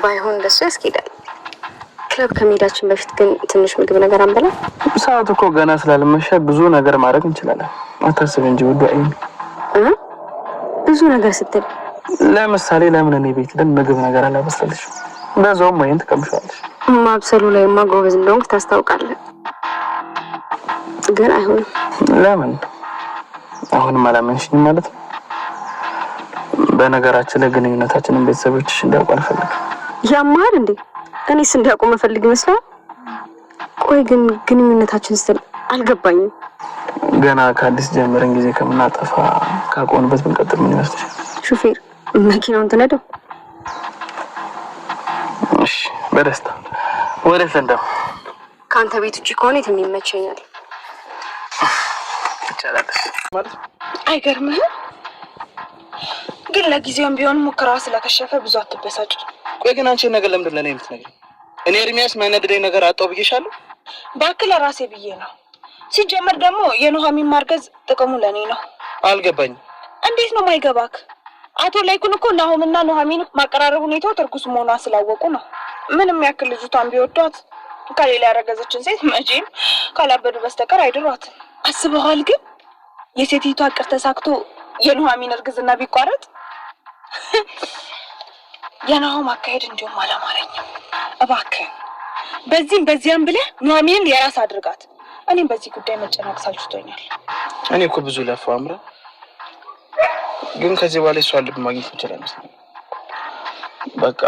ባይሆን እንደሱ ያስኬዳል። ክለብ ከመሄዳችን በፊት ግን ትንሽ ምግብ ነገር አንበላ። ሰዓት እኮ ገና ስላልመሸ ብዙ ነገር ማድረግ እንችላለን። አታስብ እንጂ ውዱ አይኔ። ብዙ ነገር ስትል ለምሳሌ ለምን እኔ ቤት ለን ምግብ ነገር አላበስልሽ? በዛውም ወይን ትቀምሻለሽ። ማብሰሉ ላይማ ጎበዝ እንደሆንክ ታስታውቃለህ። ግን አይሆንም። ለምን? አሁንም አላመንሽኝ ማለት ነው? በነገራችን ላይ ግንኙነታችንን ቤተሰቦችሽ እንዲያውቁ አልፈልግም። ያማል እንዴ? እኔስ እንዲያውቁ መፈልግ ይመስላል? ቆይ ግን ግንኙነታችን ስትል አልገባኝም። ገና ከአዲስ ጀምረን ጊዜ ከምናጠፋ ካቆንበት ብንቀጥል ምን ይመስልሻል? ሹፌር መኪናውን ትነዳው? እሺ በደስታ ወደ ሰንደው። ካንተ ቤት ውጪ ከሆነ የትም ይመቸኛል። ይቻላል ማለት አይገርምህም? ግን ለጊዜውም ቢሆን ሙከራው ስለከሸፈ ብዙ አትበሳጭ። ቆይ ግን አንቺ ነገር ለምንድን ለኔ የምትነግሪኝ? እኔ እርሚያስ ማይነድደኝ ነገር አጣው ብዬሻለሁ። ባክህ ለራሴ ብዬ ነው። ሲጀመር ደግሞ የኑሃሚን ማርገዝ ጥቅሙ ለኔ ነው። አልገባኝም። እንዴት ነው ማይገባክ? አቶ ላይኩን እኮ ናሆምና ኑሃሚን ማቀራረብ ሁኔታው ትርኩስ መሆኗን ስላወቁ ነው። ምንም ያክል ልጅቷን ቢወዷት ከሌላ ያረገዘችን ሴት መቼም ካላበዱ በስተቀር አይድሯትም። አስበዋል? ግን የሴቲቷ እቅድ ተሳክቶ የኑሃሚን እርግዝና ቢቋረጥ የናሆም አካሄድ እንዲሁም አላማረኝም። እባክህ በዚህም በዚያም ብለህ ኑሃሚንን የራስ አድርጋት። እኔም በዚህ ጉዳይ መጨነቅ ሳልችቶኛል። እኔ እኮ ብዙ ለፋው አምራ፣ ግን ከዚህ በኋላ እሷን ልብ ማግኘት እንችላለን። በቃ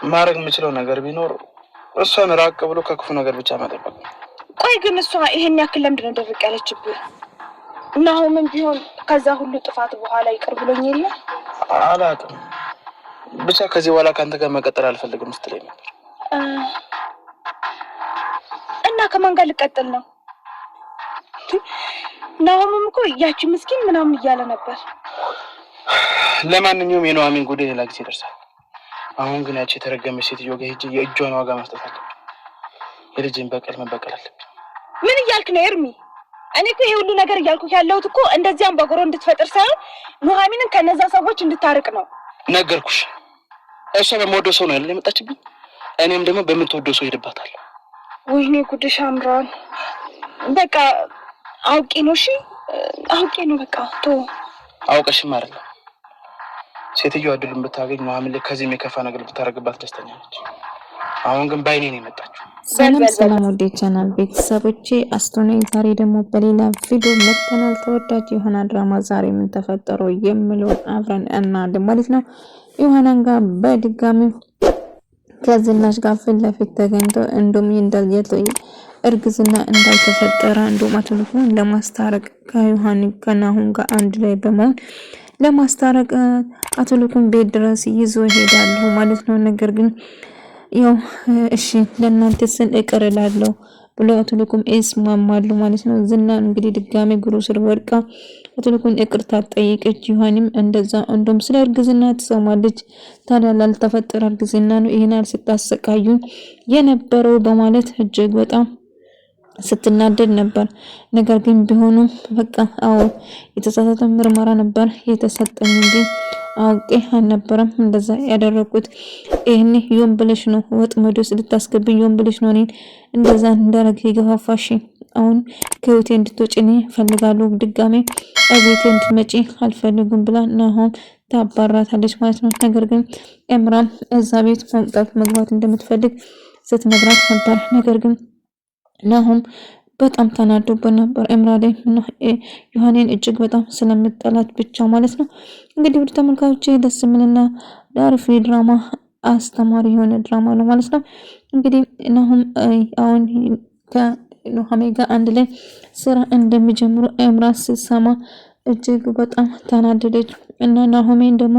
ማድረግ የምችለው ነገር ቢኖር እሷን ራቅ ብሎ ከክፉ ነገር ብቻ መጠበቅ። ቆይ ግን እሷ ይሄን ያክል ለምንድን ነው ደርቅ ያለችብህ? ናሆምም ቢሆን ከዛ ሁሉ ጥፋት በኋላ ይቅር ብሎኝ የለ? አላውቅም፣ ብቻ ከዚህ በኋላ ከአንተ ጋር መቀጠል አልፈልግም ስትለኝ ነበር። እና ከማን ጋር ልቀጥል ነው? ናሆምም እኮ ያቺ ምስኪን ምናምን እያለ ነበር። ለማንኛውም የኑሃሚን ጉዳይ ሌላ ጊዜ ይደርሳል። አሁን ግን ያቺ የተረገመች ሴትዮ ጋር ሄጄ የእጇን ዋጋ መስጠት አለብኝ። የልጄን በቀል መበቀል አለብኝ። ምን እያልክ ነው ኤርሚ? እኔ እኮ ይሄ ሁሉ ነገር እያልኩ ያለሁት እኮ እንደዚያም በጎሮ እንድትፈጥር ሳይሆን ኑሃሚንን ከነዛ ሰዎች እንድታርቅ ነው። ነገርኩሽ። እሷ በምወደው ሰው ነው ያለ የመጣችብኝ። እኔም ደግሞ በምትወደው ሰው ሄድባታለሁ። ወይኔ ጉድሽ አምራን። በቃ አውቄ ነው። እሺ አውቄ ነው። በቃ ቶ አውቀሽም አይደለም። ሴትዮዋ እድሉን ብታገኝ ኑሃሚን ላይ ከዚህም የከፋ ነገር ብታረግባት ደስተኛ ነች። አሁን ግን ባይኔ ነው የመጣችው። ሰላም ወደ ቻናል ቤተሰቦቼ አስቶናይ ዛሬ ደግሞ በሌላ ቪዲዮ መጥተናል። ተወዳጅ የሆነ ድራማ ዛሬ ምን ተፈጠረው የሚለው አብረን እናያለን ማለት ነው። ዮሐናን ጋር በድጋሚ ከዝናሽ ጋር ፊት ለፊት ተገኝቶ እንደውም እርግዝና እንዳልተፈጠረ እንደውም አትልኩን ለማስታረቅ ከናሆም ጋር አንድ ላይ በመሆን ለማስታረቅ አትልኩን ቤት ድረስ ይዞ ይሄዳሉ ማለት ነው። ነገር ግን ያው እሺ ለእናንተ ስል እቅር እላለሁ ብሎ አትልኩም እስማማሉ ማለት ነው። ዝና እንግዲህ ድጋሜ ግሩ ስር ወድቃ አትልኩን ይቅርታ ጠይቀች። ዮሐንም እንደዛ እንደውም ስለ እርግዝና ትሰማለች። ታዲያ ላልተፈጠረ እርግዝና ነው ይሄናል ስታሰቃዩ የነበረው በማለት እጅግ በጣም ስትናደድ ነበር። ነገር ግን ቢሆኑም በቃ አዎ የተሳሳተ ምርመራ ነበር የተሰጠኝ እንጂ አውቄ አልነበረም እንደዛ ያደረኩት። ይሄኔ ዮን ብለሽ ነው ወጥመድ ውስጥ ልታስገብኝ ዮን ብለሽ ነው እኔን እንደዛ እንዳረግ የገፋፋሽ። አሁን ከህይወቴ እንድትወጪ ፈልጋለሁ፣ ድጋሜ እቤቴ እንድትመጪ አልፈልግም ብላ ናሆም ታባራታለች ማለት ነው። ነገር ግን ኤምራን እዛ ቤት መምጣት መግባት እንደምትፈልግ ስትነግራት ነበር። ነገር ግን ናሆም በጣም ተናዶበት ነበር ኤምራ ላይ እና ዮሐኔን እጅግ በጣም ስለምጠላት ብቻ ማለት ነው። እንግዲህ ወደ ተመልካቾቼ ደስ ምንና ዳርፍ ድራማ አስተማሪ የሆነ ድራማ ነው ማለት ነው። እንግዲህ ናሆም አሁን ከኑሃሚን ጋር አንድ ላይ ስራ እንደሚጀምሩ ኤምራ ስትሰማ እጅግ በጣም ተናደደች እና ናሆሜን ደግሞ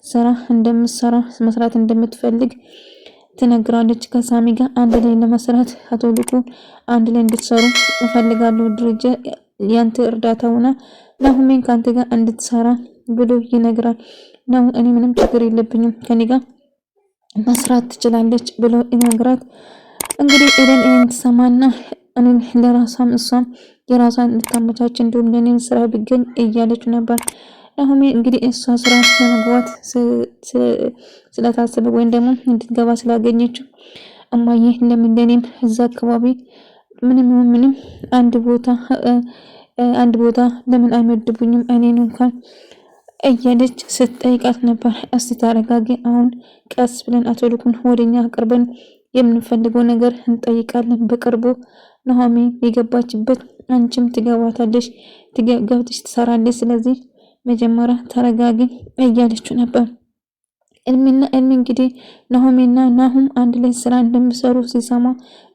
ስራ እንደምትሰራ መስራት እንደምትፈልግ ትነግራለች። ከሳሚ ጋር አንድ ላይ ለመስራት አቶ ልቁ አንድ ላይ እንድትሰሩ እፈልጋለሁ። ድርጅት ያንተ እርዳታውና ናሆሜን ካንተ ጋር እንድትሰራ ብሎ ይነግራል። ነው እኔ ምንም ችግር የለብኝም ከኔ ጋር መስራት ትችላለች ብሎ ይነግራት። እንግዲህ ኤደን ይሄን ተሰማና እኔ ለራሷም እሷም የራሷን ልታመቻች እንደውም ለኔን ስራ ቢገኝ እያለች ነበር። ናሆሜ እንግዲህ እሷ ስራ ለመግባት ስለታሰበ ወይም ደግሞ እንድትገባ ስላገኘችው እማዬ ለምን ለኔም እዛ አካባቢ ምንም አንድ ቦታ ለምን አይመድቡኝም እኔን እንኳን እያለች ስትጠይቃት ነበር። እስቲ ታረጋጊ፣ አሁን ቀስ ብለን አቶ ልኩን ወደኛ አቅርበን የምንፈልገው ነገር እንጠይቃለን። በቅርቡ ናሆሜ የገባችበት አንቺም ትገባታለሽ፣ ገብተሽ ትሰራለሽ። ስለዚህ መጀመሪያ ተረጋጊ እያለችው ነበር። እልሚና እንግዲህ ናሆሜና ናሁም አንድ ላይ ስራ እንደሚሰሩ ሲሰማ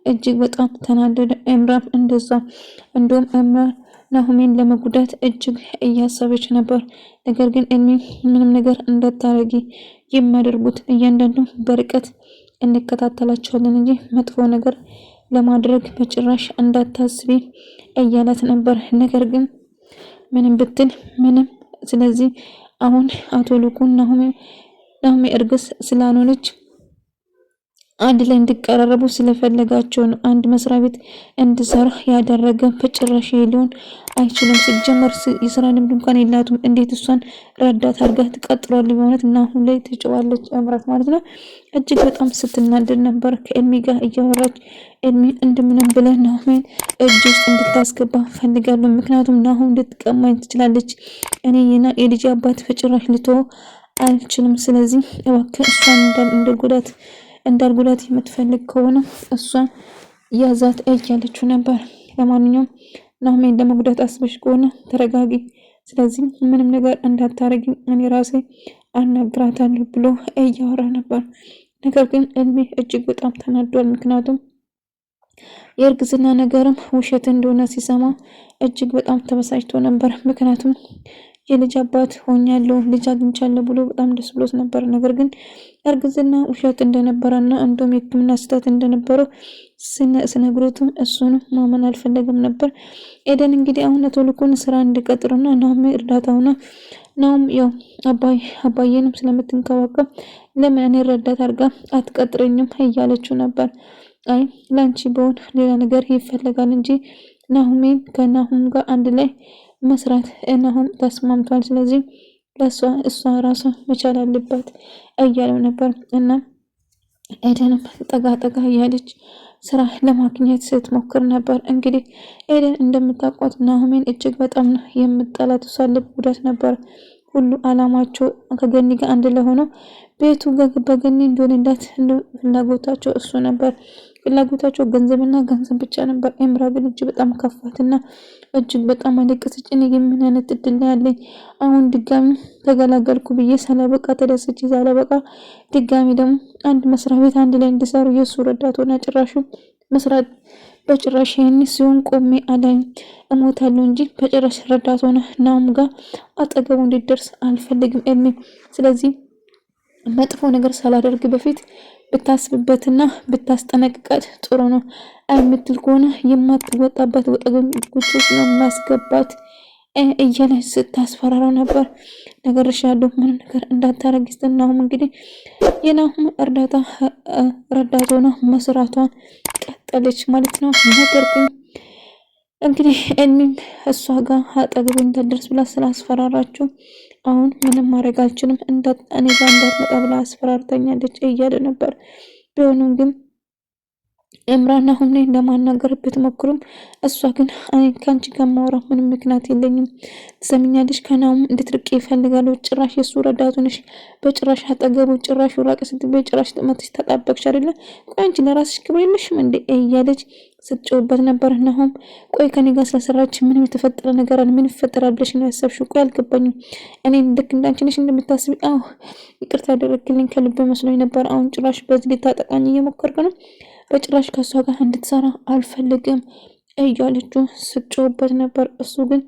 እጅግ በጣም ተናደደ። ኤምራም እንደዛ እንደውም ኤምራ ናሆሜን ለመጉዳት እጅግ እያሰበች ነበር። ነገር ግን እልሚ ምንም ነገር እንዳታረጊ የሚያደርጉት እያንዳንዱ በርቀት እንከታተላቸዋለን እንጂ መጥፎ ነገር ለማድረግ በጭራሽ እንዳታስቢ እያላት ነበር። ነገር ግን ምንም ብትል ምንም። ስለዚህ አሁን አቶ ልኩን ናሆሜ እርግስ ስላልሆነች አንድ ላይ እንዲቀራረቡ ስለፈለጋቸው ነው አንድ መስሪያ ቤት እንድሰራ ያደረገ። በጭራሽ ሊሆን አይችልም። ሲጀመር የስራ ልምድ እንኳን የላቱም። እንዴት እሷን ረዳት አድርጋ ትቀጥሯለች? በእውነት እና አሁን ላይ ትጨዋለች እምራት ማለት ነው። እጅግ በጣም ስትናደድ ነበር። ከኤልሚ ጋር እያወራች ኤልሚን እንደምንም ብለህ ናሆሜን እጅ ውስጥ እንድታስገባ ፈልጋለሁ። ምክንያቱም ናሆም እንድትቀማኝ ትችላለች። እኔ የልጅ አባት በጭራሽ ልተው አልችልም። ስለዚህ እባክህ እሷን እንዳልጎዳት የምትፈልግ ከሆነ እሷን ያዛት እያለችው ነበር። ለማንኛውም ናሆሜን ለመጉዳት አስበሽ ከሆነ ተረጋጊ፣ ስለዚህ ምንም ነገር እንዳታረጊ እኔ ራሴ አናግራታለሁ ብሎ እያወራ ነበር። ነገር ግን ኤልሚ እጅግ በጣም ተናዷል። ምክንያቱም የእርግዝና ነገርም ውሸት እንደሆነ ሲሰማ እጅግ በጣም ተበሳጭቶ ነበር። ምክንያቱም የልጅ አባት ሆኛለሁ ልጅ አግኝቻለሁ ብሎ በጣም ደስ ብሎት ነበር። ነገር ግን እርግዝና ውሸት እንደነበረና እንደውም የሕክምና ስህተት እንደነበረው ስነግሮትም እሱን ማመን አልፈለገም ነበር። ኤደን እንግዲህ አሁን አቶ ልኩን ስራ እንዲቀጥሩና ናሆሜ እርዳታውና ናውም ያው አባዬንም ስለምትንከባከብ ለምን እኔ ረዳት አድርጋ አትቀጥረኝም እያለችው ነበር። አይ ላንቺ በሆን ሌላ ነገር ይፈልጋል እንጂ ናሆሜን ከናሆም ጋር አንድ ላይ መስራት ናሆም ተስማምቷል። ስለዚህ እሷ ራሷ መቻል አለባት እያለው ነበር። እና ኤደንም ጠጋ እያለች ስራ ለማግኘት ስትሞክር ነበር። እንግዲህ ኤደን እንደምታውቋት ናሆሜን እጅግ በጣም ነው የምጠላት። እሷ ልብ ጉዳት ነበር ሁሉ አላማቸው ከገኒ ጋር አንድ ላይ ሆነው ቤቱ በገኒ እንደሆነላት ፍላጎታቸው እሱ ነበር። ፍላጎታቸው ገንዘብና ገንዘብ ብቻ ነበር። ኤምራ ግን እጅግ በጣም ከፋትና እጅግ በጣም አለቀሰች። እኔ የምን አይነት እድል ነው ያለኝ? አሁን ድጋሚ ተገላገልኩ ብዬ ሳላበቃ ተደስቼ ሳላበቃ ድጋሚ ደግሞ አንድ መስሪያ ቤት አንድ ላይ እንዲሰሩ የእሱ ረዳት ሆና ጭራሹ መስራት በጭራሽ ይሄን ሲሆን ቆሜ አላይ እሞታለሁ እንጂ በጭራሽ ረዳት ሆነ ናም ጋር አጠገቡ እንዲደርስ አልፈልግም ኤልሚ። ስለዚህ መጥፎ ነገር ሳላደርግ በፊት ብታስብበትና ብታስጠነቅቃት ጥሩ ነው። አይምትል ከሆነ የማትወጣበት ወጠገብ ጉቹ ነው ማስገባት እያለች ስታስፈራራው ነበር። ነገርሻለሁ ምንም ነገር እንዳታረጊስትና ናሁም እንግዲህ የናሁም ረዳት ሆና መስራቷን ቀጠለች ማለት ነው። ነገር ግን እንግዲህ ኤልሚም እሷ ጋር አጠገቡ እንዳትደርስ ብላ ስላስፈራራችሁ አሁን ምንም ማድረግ አልችልም እኔ ጋር እንዳትመጣ ብላ አስፈራርተኛለች እያለ ነበር። ቢሆንም ግን ኤምራን አሁን ላይ ለማናገር ብትሞክሩም እሷ ግን ከአንቺ ጋር ማውራት ምንም ምክንያት የለኝም፣ ትሰሚኛለሽ? ከናሁም እንድትርቂ ይፈልጋሉ። ጭራሽ የሱ ረዳቱ ነሽ፣ በጭራሽ አጠገቡ ጭራሽ ራቅ ስትበይ ጭራሽ ጥመትሽ ተጣበቅሽ አይደለ? ቆይ አንቺ ለራስሽ ክብር የለሽም እንዴ? እያለች ስትጮህበት ነበር። ናሁም ቆይ ከኔ ጋር ስለሰራች ምንም የተፈጠረ ነገር አለ? ምን ይፈጠራል ብለሽ ነው ያሰብሽው? ቆይ አልገባኝም። እኔ ልክ እንዳንቺ ነሽ እንደምታስቢ? አዎ ይቅርታ አደረግልኝ፣ ከልብ መስሎኝ ነበር። አሁን ጭራሽ በዚህ ልታጠቃኝ እየሞከርክ ነው። በጭራሽ ከሷ ጋር እንድትሰራ አልፈልግም እያለችው ስትጮህበት ነበር። እሱ ግን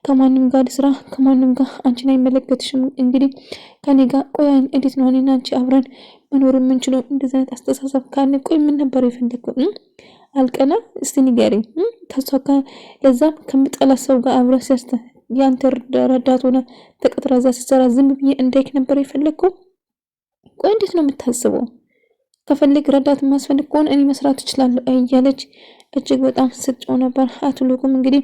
ከማንም ጋር ስራ ከማንም ጋር አንቺን አይመለከትሽም። እንግዲህ ከኔ ጋር ቆይ እንዴት ነው እኔና አንቺ አብረን መኖር የምንችለው? እንደዚህ አይነት አስተሳሰብ ካለ ቆይ ምን ነበር የፈለግከው? አልቀና እስቲ ንገሪኝ። ከሷ ጋር ለዛም ከምጠላ ሰው ጋር አብረህ ሲያስተ ያንተ ረዳት ሆነ ተቀጥራ እዛ ስትሰራ ዝም ብዬ እንዳይክ ነበር የፈለግከው? ቆይ እንዴት ነው የምታስበው? ከፈለግ ረዳት ማስፈልግ ከሆነ እኔ መስራት እችላለሁ እያለች እጅግ በጣም ስትጮህ ነበር። አቶ ልኩም እንግዲህ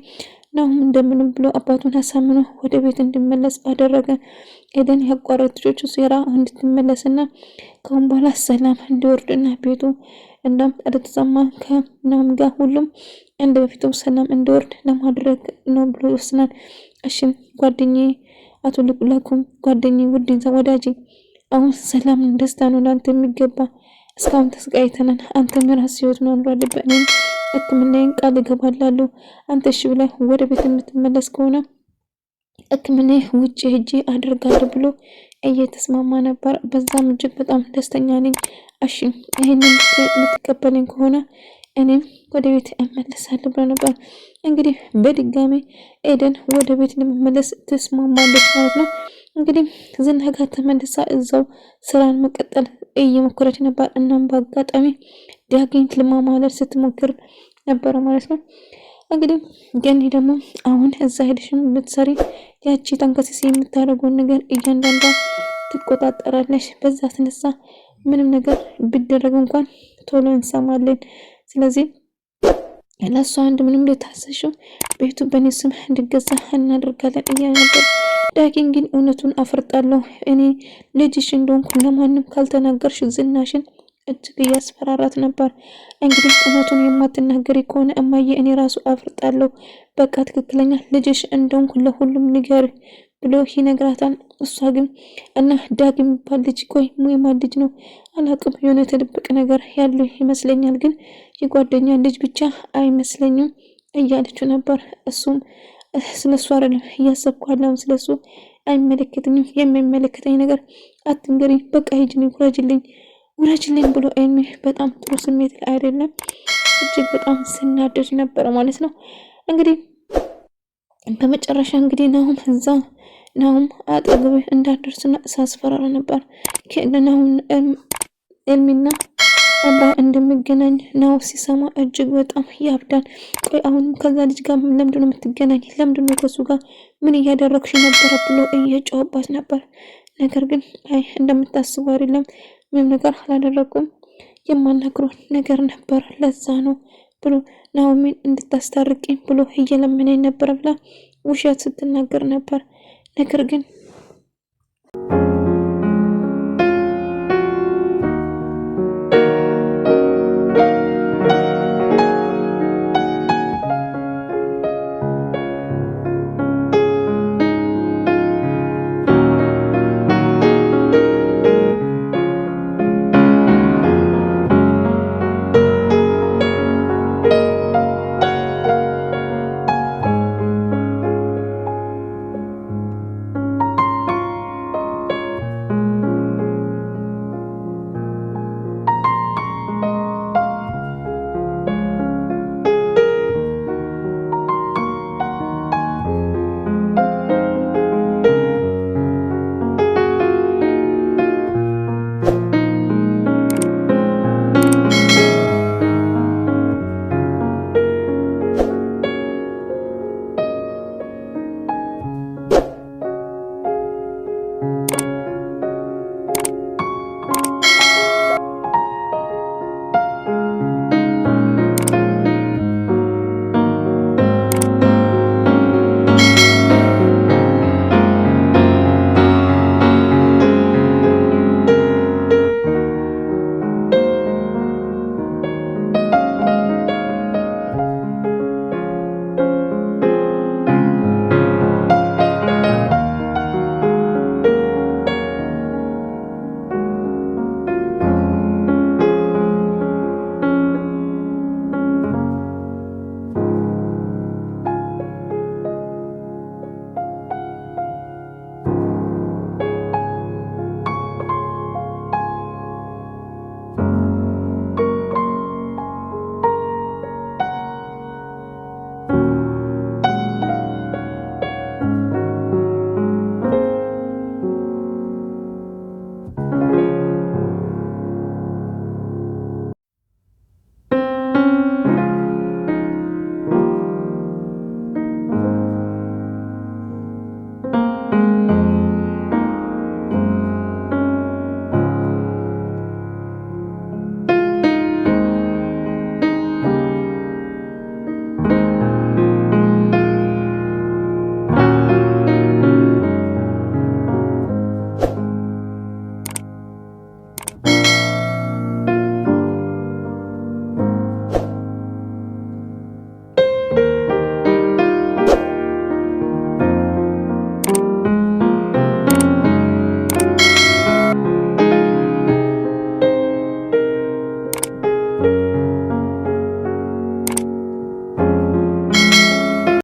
ናሁም እንደምንም ብሎ አባቱን አሳምኖ ወደ ቤት እንዲመለስ አደረገ። ኤደን ያቋረጠችው ሴራ እንድትመለስና ከአሁን በኋላ ሰላም እንዲወርድና ቤቱ እንደተሰማ ከናሁም ጋር ሁሉም እንደ በፊቱ ሰላም እንዲወርድ ለማድረግ ነው ብሎ ይወስናል። እሺ ጓደኛዬ አቶ ልኩላኩም ጓደኛዬ ውድንዛ ወዳጄ አሁን ሰላም ደስታ ነው ላንተ የሚገባ። እስካሁን ተስቃይተናል። አንተ የራስህ ህይወት መኖር አለብህ። እኔም ሕክምናዬን ቃል እገባላለሁ። አንተ እሺ ብለህ ወደ ቤት የምትመለስ ከሆነ ሕክምናዬ ውጭ ሄጄ አደርጋለሁ ብሎ እየተስማማ ነበር። በዛም እጅግ በጣም ደስተኛ ነኝ። እሺ ይሄንን የምትቀበለኝ ከሆነ እኔም ወደ ቤት እመለሳለሁ ብሎ ነበር። እንግዲህ በድጋሚ ኤደን ወደ ቤት ለመመለስ ተስማማለች ማለት ነው። እንግዲህ ዝና ጋር ተመልሳ እዛው ስራን መቀጠል እየሞከረች ነበር። እናም በአጋጣሚ ዳግኝ ለማማለል ስትሞክር ነበር ማለት ነው። እንግዲህ ገኒ ደግሞ አሁን እዛ ሄድሽም ብትሰሪ ያቺ ተንከሲስ የምታደርገውን ነገር እያንዳንዷ ትቆጣጠራለሽ። በዛ ተነሳ ምንም ነገር ቢደረግ እንኳን ቶሎ እንሰማለን። ስለዚህ ለሷ አንድ ምንም ልታሰሽው ቤቱ በኔ ስም እንዲገዛ እናደርጋለን እያለ ነበር። ዳግኝ ግን እውነቱን አፈርጣለሁ እኔ ልጅሽ እንደሆንኩ ለማንም ካልተናገርሽ ዝናሽን እጅግ እያስፈራራት ነበር። እንግዲህ እውነቱን የማትናገሪ ከሆነ እማዬ እኔ ራሱ አፈርጣለሁ። በቃ ትክክለኛ ልጅሽ እንደሆንኩ ለሁሉም ንገር ብሎ ይነግራታል። እሷ ግን እና ዳግም የሚባል ልጅ ቆይ ሙይማ ልጅ ነው አላቅም፣ የሆነ የተደበቀ ነገር ያለው ይመስለኛል፣ ግን የጓደኛ ልጅ ብቻ አይመስለኝም እያለችው ነበር። እሱም ስለሱ አይደለም እያሰብኩ ያለው ስለሱ አይመለከተኝም፣ የሚመለከተኝ ነገር አትንገሪ፣ በቃ ሂጂልኝ፣ ውረጅልኝ ብሎ ኤሚ በጣም ጥሩ ስሜት ላይ አይደለም፣ እጅግ በጣም ስናደድ ነበር ማለት ነው። እንግዲህ በመጨረሻ እንግዲህ ናሁም አጠገብ እንዳደርስና ሳስፈራራ ነበር። ከናሁም ኤልሚና አብራ እንደምገናኝ ናሁ ሲሰማ እጅግ በጣም ያብዳል። ቆይ አሁን ከዛ ልጅ ጋር ለምንድነው የምትገናኝ? ለምንድነው ከሱ ጋር ምን እያደረግሽ ነበረ ብሎ እየጮህባት ነበር። ነገር ግን አይ እንደምታስቡ አይደለም፣ ምንም ነገር አላደረኩም፣ የማናግረው ነገር ነበር፣ ለዛ ነው ብሎ ናሁምን እንድታስታርቂኝ ብሎ እየለመነኝ ነበር ብላ ውሸት ስትናገር ነበር። ነገር ግን